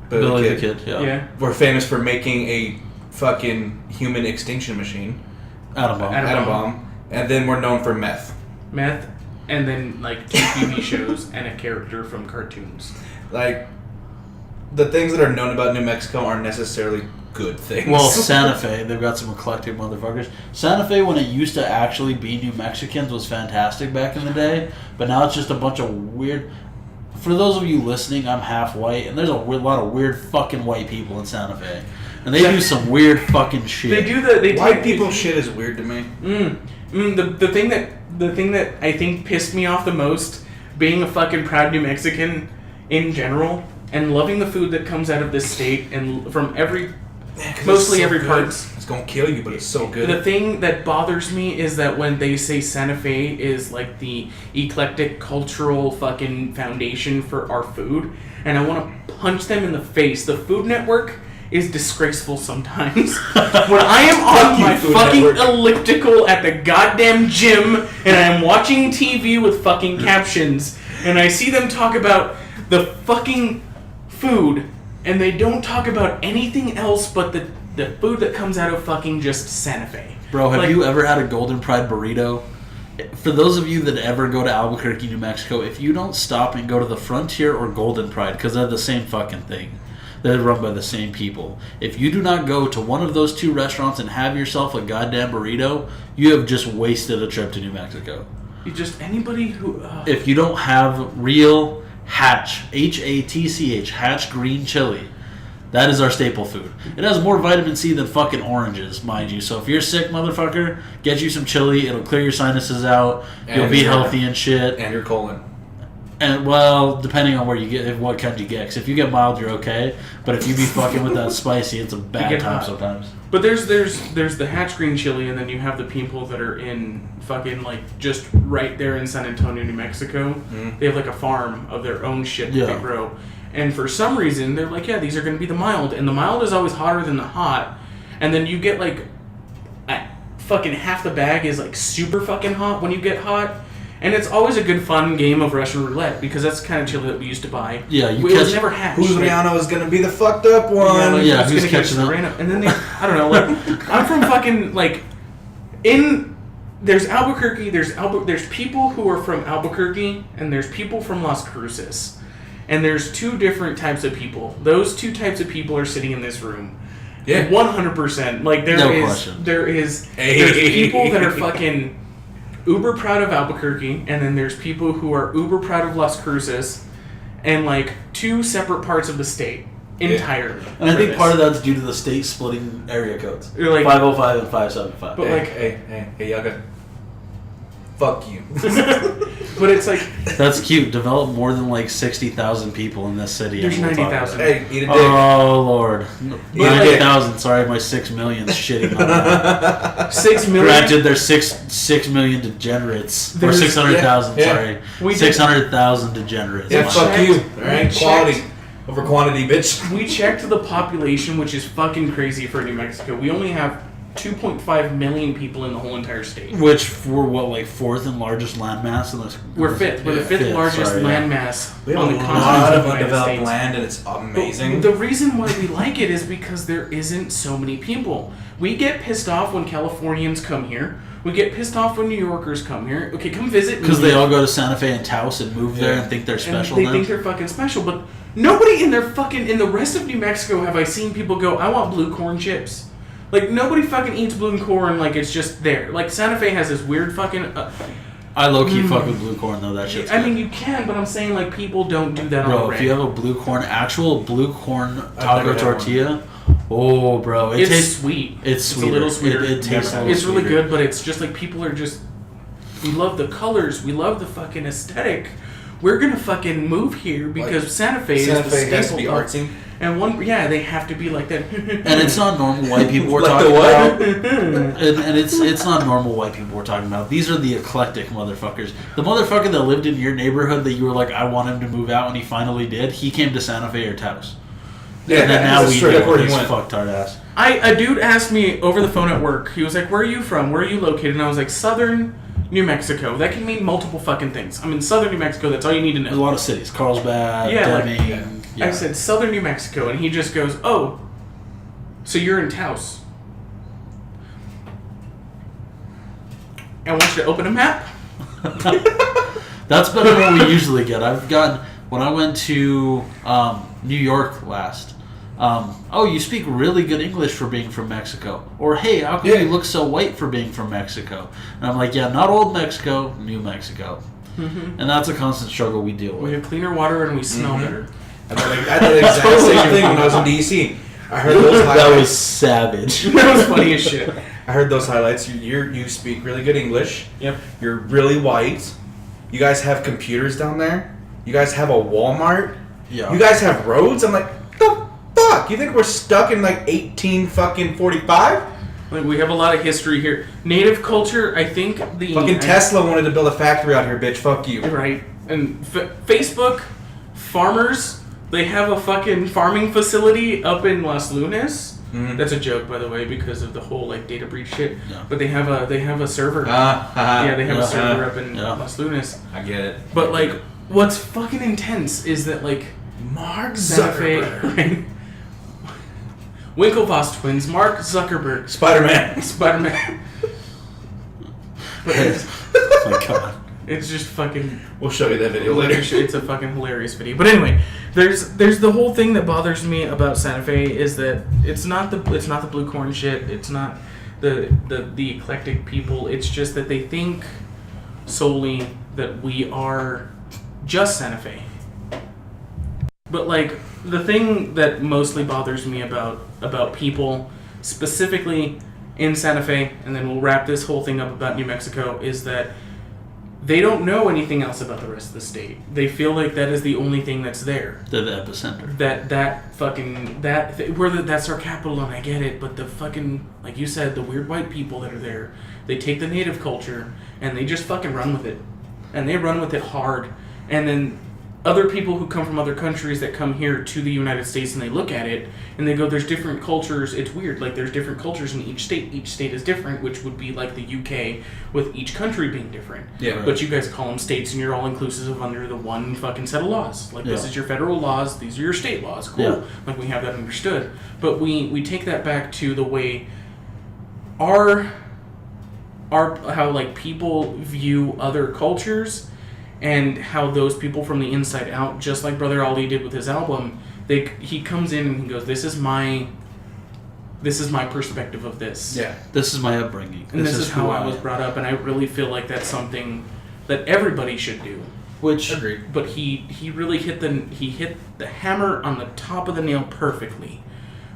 Billy the Kid, yeah. We're famous for making a fucking human extinction machine. Atom bomb. And then we're known for meth. Meth, and then like 2 TV shows and a character from cartoons. Like, the things that are known about New Mexico aren't necessarily good things. Well, Santa Fe, they've got some eclectic motherfuckers. Santa Fe, when it used to actually be New Mexicans, was fantastic back in the day, but now it's just a bunch of weird... For those of you listening, I'm half white, and there's a lot of weird fucking white people in Santa Fe. And they do some weird fucking shit. They do white people shit is weird to me. The thing that I think pissed me off the most, being a fucking proud New Mexican in general, and loving the food that comes out of this state and from mostly every part. It's gonna kill you, but it's so good. The thing that bothers me is that when they say Santa Fe is like the eclectic cultural fucking foundation for our food, and I want to punch them in the face. The Food Network is disgraceful sometimes. When I am on my fucking elliptical at the goddamn gym and I am watching TV with fucking captions and I see them talk about the fucking food and they don't talk about anything else but the food that comes out of fucking just Santa Fe. Bro, have you ever had a Golden Pride burrito? For those of you that ever go to Albuquerque, New Mexico, if you don't stop and go to the Frontier or Golden Pride, because they're the same fucking thing, they're run by the same people. If you do not go to one of those 2 restaurants and have yourself a goddamn burrito, you have just wasted a trip to New Mexico. Anybody who... If you don't have real Hatch, Hatch, Hatch green chili, that is our staple food. It has more vitamin C than fucking oranges, mind you. So if you're sick, motherfucker, get you some chili. It'll clear your sinuses out. You'll be healthy and shit. And your colon. And, well, depending on where you get, what kind you get. Because if you get mild, you're okay. But if you be fucking with that spicy, it's a bad time sometimes. But there's the Hatch green chili, and then you have the people that are in fucking, like, just right there in San Antonio, New Mexico. They have, like, a farm of their own shit that they grow. And for some reason, they're like, yeah, these are going to be the mild. And the mild is always hotter than the hot. And then you get, like, fucking half the bag is, like, super fucking hot when you get hot. And it's always a good fun game of Russian roulette because that's the kind of chili that we used to buy. Yeah, it was never Hatch. Who's Rihanna is going to be the fucked up one. Who's catching up? And then I don't know, like, I'm from fucking, like, there's Albuquerque, there's people who are from Albuquerque, and there's people from Las Cruces. And there's 2 different types of people. Those 2 types of people are sitting in this room. Yeah. 100%. Like, there's people that are fucking uber proud of Albuquerque, and then there's people who are uber proud of Las Cruces, and, like, 2 separate parts of the state entirely. And I think part of that's due to the state splitting area codes. You're like 505 and 575. But hey, Yaga. Fuck you. But it's like... That's cute. Develop more than, like, 60,000 people in this city. There's 90,000. Hey, eat a dick. Oh, Lord. 90,000. Sorry, my 6 million's shitting on that. 6 million? Granted, there's 6 million degenerates. Or 600,000, sorry. 600,000 degenerates. Yeah, fuck you. Alright, quality over quantity, bitch. We checked the population, which is fucking crazy for New Mexico. We only have 2.5 million people in the whole entire state. Which, we're what, like 4th and largest landmass? We're 5th. We're the 5th largest landmass we have on the a continent lot of of the United undeveloped States. land, and it's amazing. But the reason why we like it is because there isn't so many people. We get pissed off when Californians come here. We get pissed off when New Yorkers come here. Okay, come visit me. Because they all go to Santa Fe and Taos and move there and think they're special. And they think they're fucking special, but nobody in the rest of New Mexico have I seen people go, I want blue corn chips. Like, nobody fucking eats blue corn like it's just there. Like, Santa Fe has this weird fucking... I low-key fuck with blue corn, though. That shit's good. I mean, you can, but I'm saying, like, people don't do that on the Bro, if you have a actual blue corn taco tortilla, Oh, bro, It's sweet. It's a little sweeter. It tastes a little It's really sweeter. good, but it's just like people are just. We love the colors. We love the fucking aesthetic. We're gonna fucking move here because Like, Santa Fe Santa is the Fe has to staple be of- artsy. And they have to be like that. And it's not normal white people we're Like talking the what? about. And it's not normal white people we're talking about. These are the eclectic motherfuckers. The motherfucker that lived in your neighborhood that you were like, I want him to move out, and he finally did. He came to Santa Fe or Taos. Yeah, And then now that's we straight do up where he his went. fucktard ass. A dude asked me over the phone at work. He was like, "Where are you from? Where are you located?" And I was like, "Southern New Mexico." That can mean multiple fucking things. I'm in Southern New Mexico. That's all you need to There's a know. lot of cities. Carlsbad, Yeah, like- Deming. I said Southern New Mexico, and he just goes, "Oh, so you're in Taos?" I want you to open a map. That's better than what we usually get. I've gotten, when I went to New York last, oh, you speak really good English for being from Mexico. Or, hey, how come Yeah. you look so white for being from Mexico? And I'm like, yeah, not old Mexico, New Mexico. Mm-hmm. And that's a constant struggle we deal We with. have cleaner water and we smell better. I did the exact same thing when I was in DC. I heard those That highlights. was savage. That was funny as shit. I heard those highlights. You speak really good English. Yep. You're really white. You guys have computers down there. You guys have a Walmart. Yeah. You guys have roads. I'm like, the fuck? You think we're stuck in like 1845? Like we have a lot of history here. Native culture, I think the Fucking Tesla wanted to build a factory out here, bitch. Fuck you. Right. And Facebook farmers, they have a fucking farming facility up in Las Lunas. Mhm. That's a joke, by the way, because of the whole like data breach shit. Yeah. But they have a server. Yeah, they have a server up in Las Lunas. I get it. But like, what's fucking intense is that like Mark Santa Fe, Zuckerberg. right? Winklevoss twins, Mark Zuckerberg, Spider-Man. Spider-Man. But Oh my god. it's just fucking. We'll show you that video later. It's a fucking hilarious video. But anyway, there's the whole thing that bothers me about Santa Fe is that it's not the blue corn shit. It's not the eclectic people. It's just that they think solely that we are just Santa Fe. But like the thing that mostly bothers me about people specifically in Santa Fe, and then we'll wrap this whole thing up about New Mexico, is that they don't know anything else about the rest of the state. They feel like that is the only thing that's there. They're the epicenter. That's our capital, and I get it. But the fucking, like you said, the weird white people that are there, they take the native culture and they just fucking run with it, and they run with it hard. And then other people who come from other countries that come here to the United States and they look at it and they go, there's different cultures. It's weird. Like there's different cultures in each state. Each state is different, which would be like the UK with each country being different. Yeah. But you guys call them states and you're all inclusive under the one fucking set of laws. Like this Yeah. is your federal laws. These are your state laws. Cool. Yeah. Like we have that understood. But we take that back to the way how like people view other cultures. And how those people from the inside out, just like Brother Ali did with his album, he comes in and he goes, "This is my perspective of this." Yeah. This is my upbringing. And this is who how I was brought up, and I really feel like that's something that everybody should do. Which Agreed. But he really hit the hammer on the top of the nail perfectly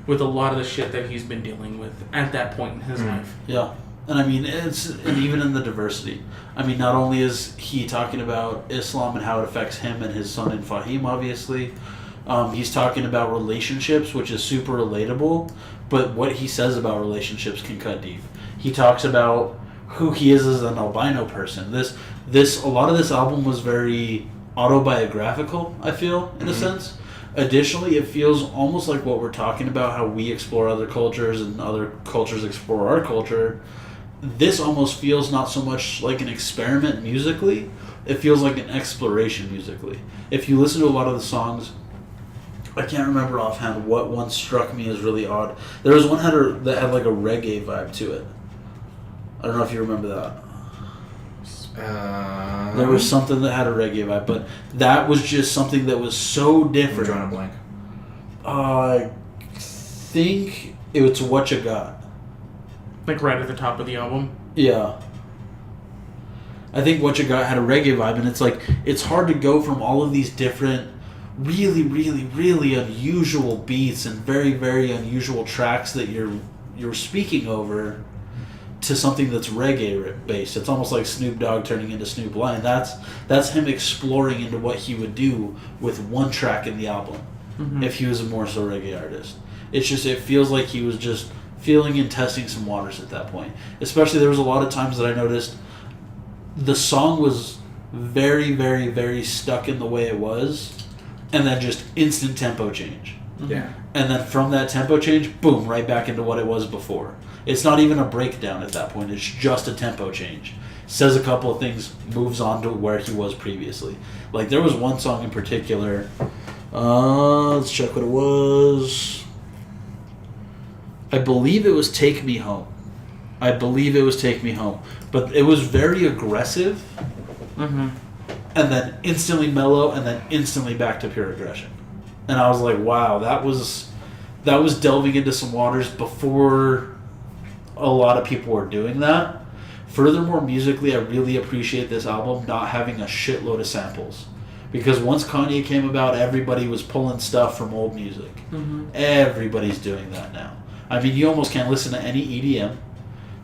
with a lot of the shit that he's been dealing with at that point in his life. Yeah, and I mean and even in the diversity. I mean, not only is he talking about Islam and how it affects him and his son in Fahim, obviously, he's talking about relationships, which is super relatable. But what he says about relationships can cut deep. He talks about who he is as an albino person. A lot of this album was very autobiographical, I feel, in a sense. Additionally, it feels almost like what we're talking about, how we explore other cultures and other cultures explore our culture. This almost feels not so much like an experiment musically, it feels like an exploration musically. If you listen to a lot of the songs, I can't remember offhand what one struck me as really odd. There was one that had like a reggae vibe to it. I don't know if you remember that. There was something that had a reggae vibe, but that was just something that was so different. I'm drawing a blank. I think it's What You Got. Like right at the top of the album. Yeah. I think What You Got had a reggae vibe, and it's like, it's hard to go from all of these different really, really, really unusual beats and very, very unusual tracks that you're speaking over to something that's reggae based. It's almost like Snoop Dogg turning into Snoop Lion. That's him exploring into what he would do with one track in the album if he was a more so reggae artist. It's just, it feels like he was just feeling and testing some waters at that point. Especially, there was a lot of times that I noticed the song was very, very, very stuck in the way it was, and then just instant tempo change. Yeah. And then from that tempo change, boom, right back into what it was before. It's not even a breakdown at that point. It's just a tempo change. Says a couple of things, moves on to where he was previously. Like, there was one song in particular. Let's check what it was. I believe it was Take Me Home. But it was very aggressive. And then instantly mellow, and then instantly back to pure aggression. And I was like, wow, that was delving into some waters before a lot of people were doing that. Furthermore, musically, I really appreciate this album not having a shitload of samples. Because once Kanye came about, everybody was pulling stuff from old music. Everybody's doing that now. I mean, you almost can't listen to any EDM.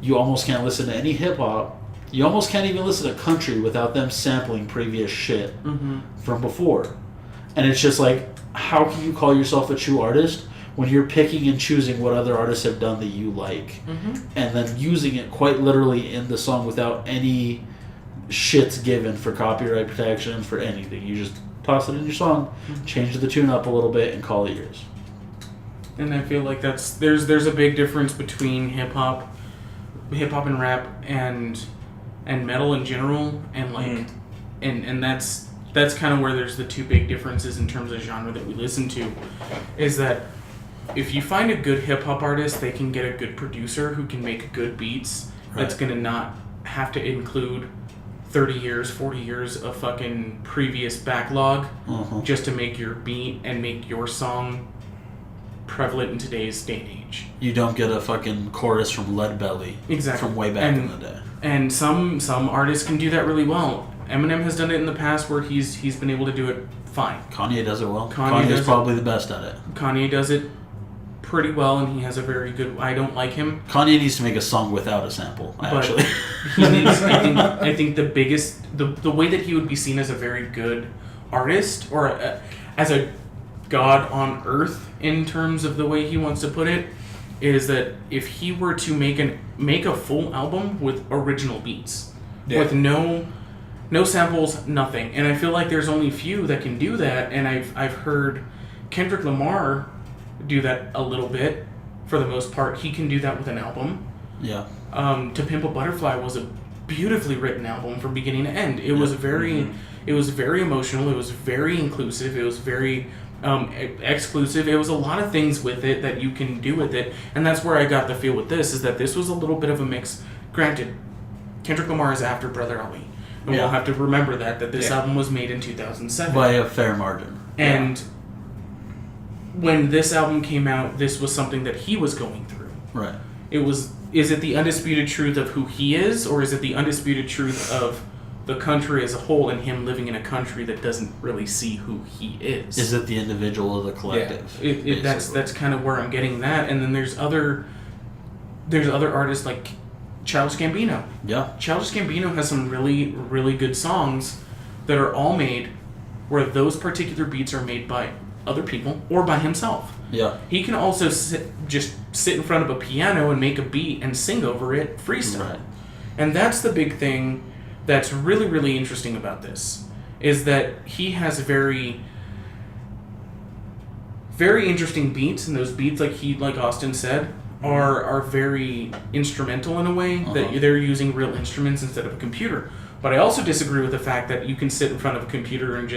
You almost can't listen to any hip-hop. You almost can't even listen to country without them sampling previous shit from before. And it's just like, how can you call yourself a true artist when you're picking and choosing what other artists have done that you like, and then using it quite literally in the song without any shits given for copyright protection, for anything? You just toss it in your song, change the tune up a little bit, and call it yours. And I feel like there's a big difference between hip hop and rap and metal in general, and like and that's kind of where there's the two big differences in terms of genre that we listen to. Is that if you find a good hip hop artist, they can get a good producer who can make good beats. That's gonna not have to include 30 years, 40 years of fucking previous backlog just to make your beat and make your song prevalent in today's day and age. You don't get a fucking chorus from Leadbelly from way back in the day. And some artists can do that really well. Eminem has done it in the past where he's been able to do it fine. Kanye does it well. Kanye's probably the best at it. Kanye does it pretty well, and he has a very good... I don't like him. Kanye needs to make a song without a sample, actually. He needs... I think the biggest... The way that he would be seen as a very good artist, or as a god on earth in terms of the way he wants to put it, is that if he were to make a full album with original beats, with no samples, nothing. And I feel like there's only few that can do that, and I've heard Kendrick Lamar do that a little bit. For the most part, he can do that with an album. Yeah. To Pimp a Butterfly was a beautifully written album from beginning to end. It was very emotional. It was very inclusive. It was very exclusive. It was a lot of things with it that you can do with it, and that's where I got the feel with this, is that this was a little bit of a mix. Granted, Kendrick Lamar is after Brother Ali, and we'll have to remember that this album was made in 2007 by a fair margin. And when this album came out, this was something that he was going through. Right. Is it the undisputed truth of who he is, or is it the undisputed truth of the country as a whole and him living in a country that doesn't really see who he is? Is it the individual or the collective? Yeah. That's kind of where I'm getting that. And then there's other artists like Childish Gambino. Yeah. Childish Gambino has some really, really good songs that are all made where those particular beats are made by other people or by himself. Yeah. He can also sit in front of a piano and make a beat and sing over it freestyle. Right. And that's the big thing that's really, really interesting about this, is that he has very, very interesting beats, and those beats, like Austin said, are very instrumental in a way, that they're using real instruments instead of a computer. But I also disagree with the fact that you can sit in front of a computer and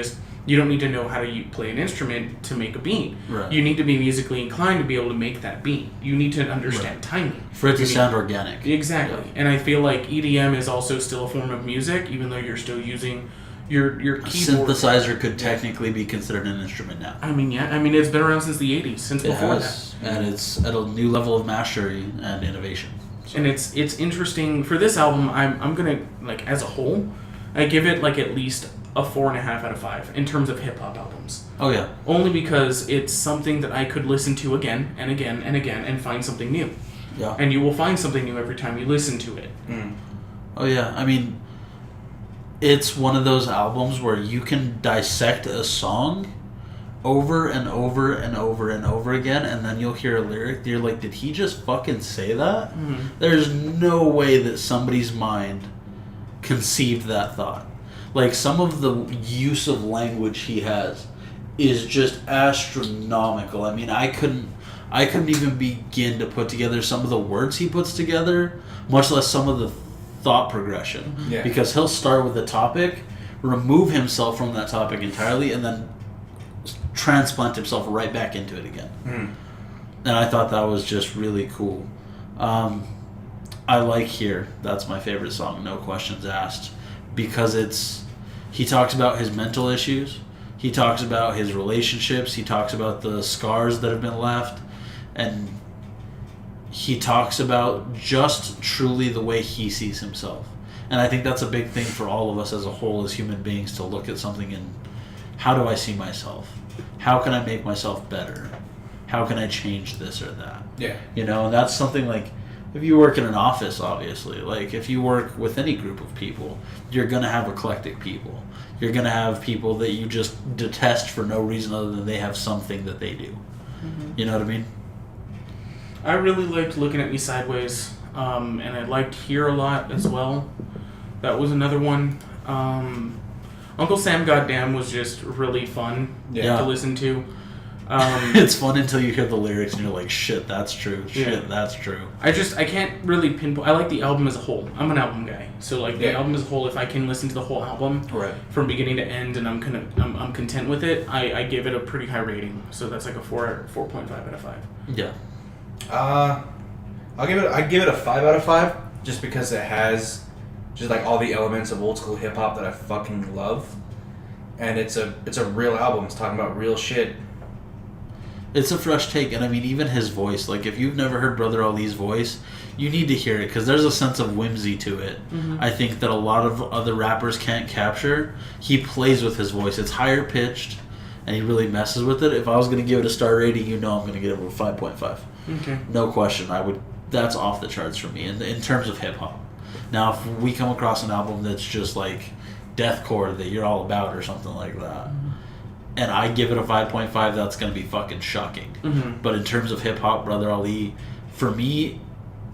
you don't need to know how to play an instrument to make a beat. Right. You need to be musically inclined to be able to make that beat. You need to understand timing. For it to sound organic. Exactly. Yeah. And I feel like EDM is also still a form of music, even though you're still using your keyboard. A synthesizer could technically be considered an instrument now. I mean, yeah. I mean, it's been around since the 80s, since before that. And it's at a new level of mastery and innovation. So. And it's interesting. For this album, I'm going to, as a whole, I give it, at least a 4.5 out of 5 in terms of hip hop albums. Oh yeah. Only because it's something that I could listen to again and again and again and find something new. Yeah. And you will find something new every time you listen to it. Mm. Oh yeah. I mean, it's one of those albums where you can dissect a song over and over and over and over again, and then you'll hear a lyric, you're like, did he just fucking say that? Mm-hmm. There's no way that somebody's mind conceived that thought. Like, some of the use of language he has is just astronomical. I mean, I couldn't even begin to put together some of the words he puts together, much less some of the thought progression. Yeah. Because he'll start with a topic, remove himself from that topic entirely, and then transplant himself right back into it again. Mm. And I thought that was just really cool. I like Here. That's my favorite song, no questions asked, because he talks about his mental issues, he talks about his relationships, he talks about the scars that have been left, and he talks about just truly the way he sees himself. And I think that's a big thing for all of us as a whole, as human beings, to look at something and how do I see myself? How can I make myself better? How can I change this or that? Yeah. You know, and that's something like, if you work in an office, obviously, like if you work with any group of people, you're going to have eclectic people. You're going to have people that you just detest for no reason other than they have something that they do. Mm-hmm. You know what I mean? I really liked Looking at Me Sideways, and I liked Here a lot as well. That was another one. Uncle Sam Goddamn was just really fun to listen to. It's fun until you hear the lyrics and you're like, shit, that's true. Shit, that's true. I can't really pinpoint. I like the album as a whole. I'm an album guy. So like the album as a whole, if I can listen to the whole album from beginning to end and I'm content with it, I give it a pretty high rating. So that's like a 4.5 out of 5. Yeah. I give it a 5 out of 5 just because it has just like all the elements of old school hip hop that I fucking love. And it's a real album. It's talking about real shit. It's a fresh take, and I mean, even his voice. Like, if you've never heard Brother Ali's voice, you need to hear it, because there's a sense of whimsy to it. Mm-hmm. I think that a lot of other rappers can't capture. He plays with his voice. It's higher pitched, and he really messes with it. If I was going to give it a star rating, I'm going to give it a 5.5. Okay. No question. That's off the charts for me in terms of hip-hop. Now, if we come across an album that's just like deathcore that you're all about or something like that, and I give it a 5.5, that's going to be fucking shocking. Mm-hmm. But in terms of hip-hop, Brother Ali, for me,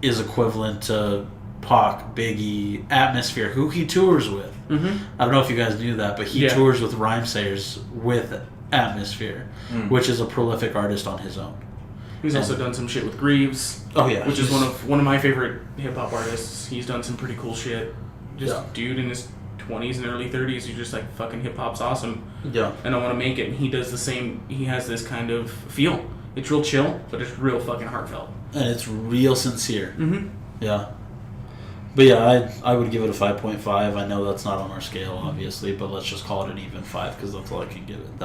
is equivalent to Pac, Biggie, Atmosphere, who he tours with. Mm-hmm. I don't know if you guys knew that, but he tours with Rhymesayers with Atmosphere, which is a prolific artist on his own. He's also done some shit with Greaves. Oh yeah, which is one of my favorite hip-hop artists. He's done some pretty cool shit. Dude in his 20s and early 30s, you're just like, fucking hip-hop's awesome. Yeah. And I want to make it. And he does the same. He has this kind of feel. It's real chill, but it's real fucking heartfelt. And it's real sincere. Mm-hmm. Yeah. But yeah, I would give it a 5.5. I know that's not on our scale, obviously, but let's just call it an even 5, because that's all I can give it.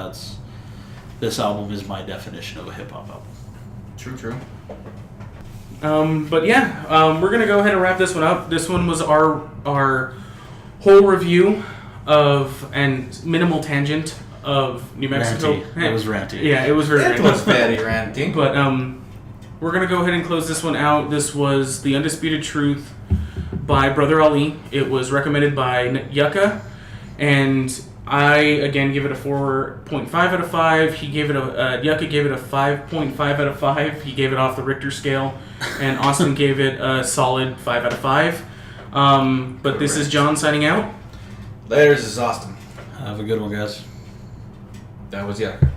This album is my definition of a hip-hop album. True. But yeah, we're gonna go ahead and wrap this one up. This one was our whole review of and minimal tangent of New Mexico. Ranty. It was ranty. Yeah, it was very ranty. It was very ranty. But we're gonna go ahead and close this one out. This was The Undisputed Truth by Brother Ali. It was recommended by Yucca, and I again give it a 4.5 out of 5. He gave it Yucca gave it a 5.5 out of 5. He gave it off the Richter scale, and Austin gave it a solid 5 out of 5. But this is John signing out. Later, this is Austin. Have a good one, guys. That was Yucca.